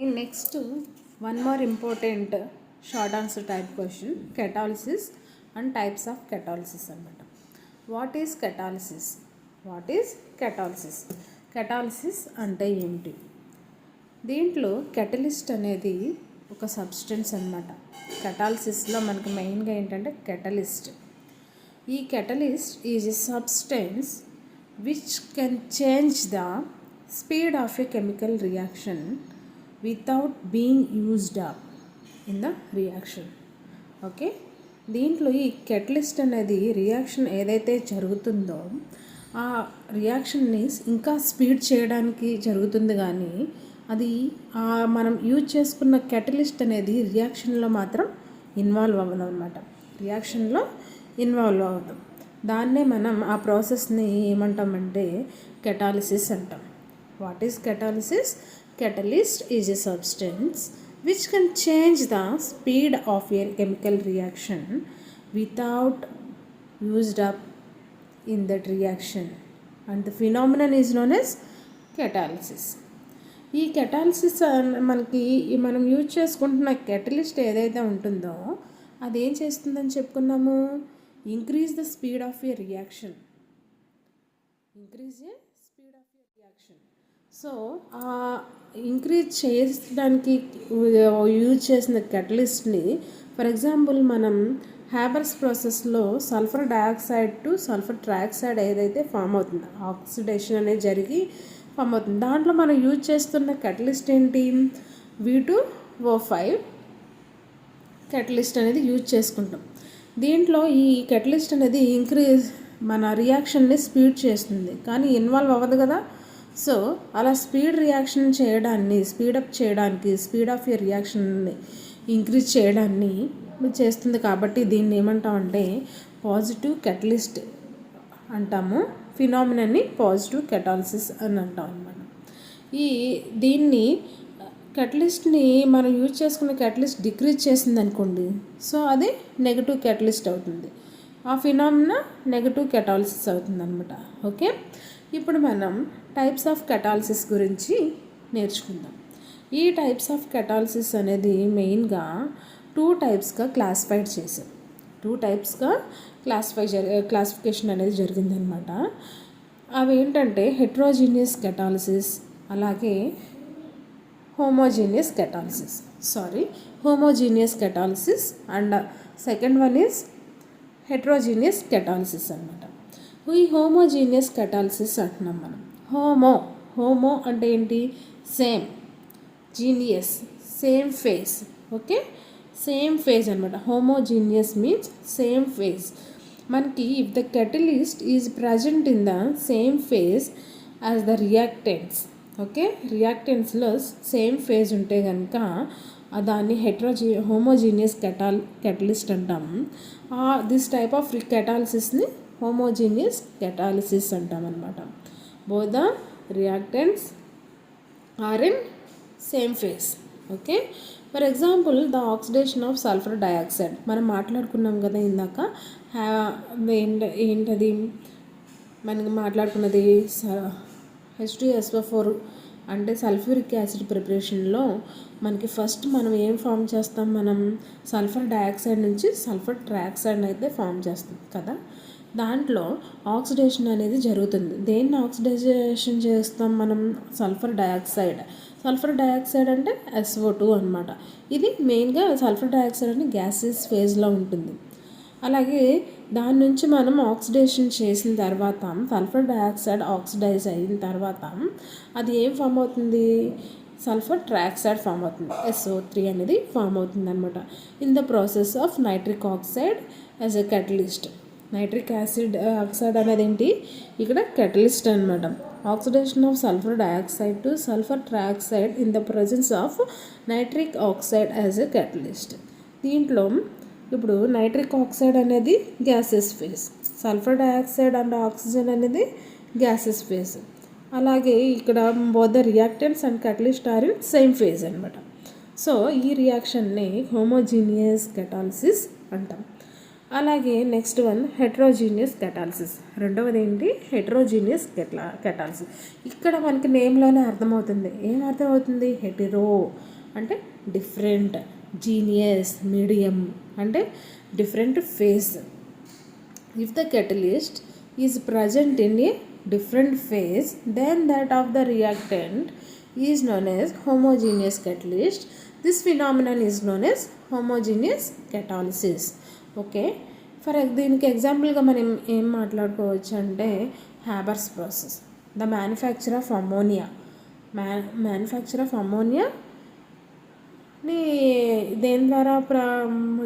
Next, one more important short answer type question, catalysis and types of catalysis. What is catalysis? What is catalysis? Catalysis అంటే ఏంటి? దీంట్లో catalyst అనేది ఒక substance అన్నమాట. కెటాలిసిస్లో మనకు మెయిన్గా ఏంటంటే కెటలిస్ట్. ఈ catalyst is a substance which can change the speed of a chemical reaction without being used up in the reaction. Okay, దీంట్లో ఈ కెటలిస్ట్ అనేది రియాక్షన్ ఏదైతే జరుగుతుందో ఆ రియాక్షన్ని ఇంకా స్పీడ్ చేయడానికి జరుగుతుంది, కానీ అది మనం యూజ్ చేసుకున్న కెటలిస్ట్ అనేది రియాక్షన్లో మాత్రం ఇన్వాల్వ్ అవ్వదు అనమాట. రియాక్షన్లో ఇన్వాల్వ్ అవ్వదు. దాన్నే మనం ఆ ప్రాసెస్ని ఏమంటామంటే కెటాలిసిస్ అంటాం. What is catalysis? Catalyst is a substance which can change the speed of a chemical reaction without used up in that reaction, and the phenomenon is known as catalysis. ఈ catalysis మనకి మనం use చేసుకుంటున్న catalyst ఏదైతే ఉంటుందో అది ఏం చేస్తుందని చెప్పుకున్నాము? Increase the speed of A reaction. So increase చేయడానికి యూజ్ చేసిన కెటలిస్ట్ని, ఫర్ ఎగ్జాంపుల్ మనం హ్యాబర్స్ ప్రాసెస్లో sulphur dioxide to sulphur trioxide ఏదైతే ఫామ్ అవుతుంది, ఆక్సిడేషన్ అనేది జరిగి ఫామ్ అవుతుంది, దాంట్లో మనం యూజ్ చేస్తున్న కెటలిస్ట్ ఏంటి? V2O5 కెటలిస్ట్ అనేది యూజ్ చేసుకుంటాం. దీంట్లో ఈ కెటలిస్ట్ అనేది ఇంక్రీజ్ మన రియాక్షన్ని స్పీడ్ చేస్తుంది, కానీ ఇన్వాల్వ్ అవ్వదు కదా. సో అలా స్పీడ్ రియాక్షన్ చేయడాన్ని స్పీడప్ చేయడానికి, స్పీడ్ ఆఫ్ ఏ రియాక్షన్ని ఇంక్రీజ్ చేయడాన్ని చేస్తుంది. కాబట్టి దీన్ని ఏమంటామంటే పాజిటివ్ కెటలిస్ట్ అంటాము. ఫినామినాన్ని పాజిటివ్ కెటాలిసిస్ అని అంటాం అన్నమాట. దీన్ని కెటలిస్ట్ని మనం యూజ్ చేసుకున్న కెటలిస్ట్ డిక్రీజ్ చేసింది అనుకోండి, సో అది నెగటివ్ కెటలిస్ట్ అవుతుంది. ఆ ఫినామినా నెగటివ్ కెటాలిసిస్ అవుతుంది అనమాట. ఓకే, ఇప్పుడు మనం టైప్స్ ఆఫ్ కెటాలిసిస్ గురించి నేర్చుకుందాం. ఈ టైప్స్ ఆఫ్ కెటాలిసిస్ అనేది మెయిన్గా 2 టైప్స్గా క్లాసిఫైడ్ చేశాం. 2 టైప్స్గా క్లాసిఫికేషన్ అనేది జరిగిందనమాట. అవి ఏంటంటే హెట్రోజీనియస్ కెటాలిసిస్, అలాగే homogeneous catalysis and second one is heterogeneous catalysis అనమాట. ఈ హోమోజీనియస్ కెటాలిసిస్ అంటున్నాం మనం. హోమో అంటే ఏంటి? Same, genius same phase. Okay, same phase అనమాట. Homogeneous means same phase. మనకి if the catalyst is present in the same phase as the reactants. Okay, రియాక్టెంట్స్లో same phase ఉంటే కనుక దాన్ని హోమోజీనియస్ కెటలిస్ట్ అంటాం. దిస్ టైప్ ఆఫ్ కెటాలిసిస్ని homogeneous catalysis అంటాం అనమాట. Both the reactants are in same phase. Okay, for example the oxidation of sulphur dioxide మనం మాట్లాడుకున్నాం కదా ఇందాక. ఏంటది మనకి మాట్లాడుకున్నది? H2SO4 అంటే సల్ఫ్యూరిక్ యాసిడ్ ప్రిపరేషన్లో మనకి ఫస్ట్ మనం ఏం ఫామ్ చేస్తాం? మనం సల్ఫర్ డయాక్సైడ్ నుంచి సల్ఫర్ ట్రైఆక్సైడ్ అయితే ఫామ్ చేస్తాం కదా. దాంట్లో ఆక్సిడేషన్ అనేది జరుగుతుంది. దేన్ని ఆక్సిడైజేషన్ చేస్తాం మనం? సల్ఫర్ డయాక్సైడ్ అంటే SO2 అనమాట. ఇది మెయిన్గా సల్ఫర్ డయాక్సైడ్ అని గ్యాసెస్ ఫేజ్లో ఉంటుంది. అలాగే దాని నుంచి మనం ఆక్సిడేషన్ చేసిన తర్వాత సల్ఫర్ డయాక్సైడ్ ఆక్సిడైజ్ అయిన తర్వాత అది ఏం ఫామ్ అవుతుంది? సల్ఫర్ ట్రైఆక్సైడ్ ఫామ్ అవుతుంది. SO3 అనేది ఫామ్ అవుతుంది అనమాట. In the process of nitric oxide as a catalyst. Nitric oxide అనేది ఏంటి? ఇక్కడ కెటలిస్ట్ అనమాట. Oxidation of sulphur dioxide to sulphur trioxide in the presence of nitric oxide as a catalyst. దీంట్లో ఇప్పుడు నైట్రిక్ ఆక్సైడ్ అనేది gases phase, sulphur dioxide and oxygen అనేది gases phase. అలాగే ఇక్కడ both the reactants and catalyst are in same phase అనమాట. So ఈ రియాక్షన్ని homogeneous catalysis అంటాం. అలాగే నెక్స్ట్ వన్ హెట్రోజీనియస్ కెటాలసిస్. రెండవది ఏంటి? Heterogeneous catalysis. ఇక్కడ మనకి నేమ్లోనే అర్థమవుతుంది. ఏం అర్థమవుతుంది? హెటిరో అంటే డిఫరెంట్, జీనియస్ మీడియం అంటే different phase. If the catalyst is present in a different phase than that of the reactant is known as homogeneous catalyst. This phenomenon is known as homogeneous catalysis. Okay, దీనికి ఎగ్జాంపుల్గా మనం ఏం మాట్లాడుకోవచ్చు అంటే Haber's process. The manufacture of ammonia ని దేని ద్వారా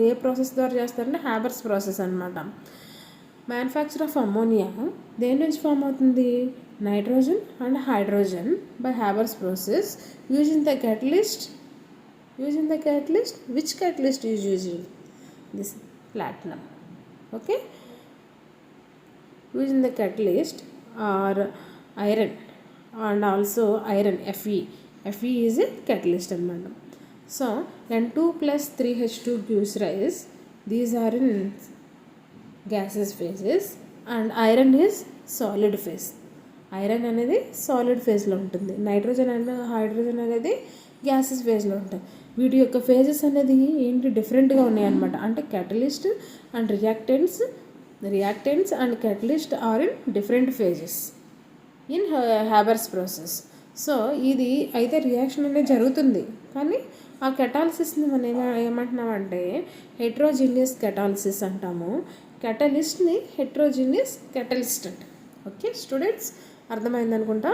ఏ process ద్వారా చేస్తారంటే హ్యాబర్స్ ప్రాసెస్ అనమాట. మ్యానుఫ్యాక్చర్ ఆఫ్ అమోనియా దేని నుంచి ఫామ్ అవుతుంది? Nitrogen and hydrogen by Haber's process using the catalyst. Which catalyst is used? This platinum. Okay, using the catalyst or iron, and also iron Fe is a catalyst అనమాట. So N2 plus 3H2 gives rise. These are in gaseous phases and iron is solid phase. Iron అనేది solid ఫేజ్లో ఉంటుంది, nitrogen and hydrogen అనేది gases ఫేజ్లో ఉంటాయి. వీటి యొక్క phases అనేది ఏంటి? డిఫరెంట్గా ఉన్నాయన్నమాట. అంటే catalyst and reactants and catalyst are in different phases in Haber's process. So ఇది అయితే రియాక్షన్ అనేది జరుగుతుంది, కానీ ఆ కెటాలిసిస్ని మనం ఏమంటున్నామంటే హెట్రోజీనియస్ కెటాలిసిస్ అంటాము. కెటలిస్ట్ని హెట్రోజీనియస్ కెటలిస్ట్ అంట. Okay students, అర్థమైందనుకుంటా.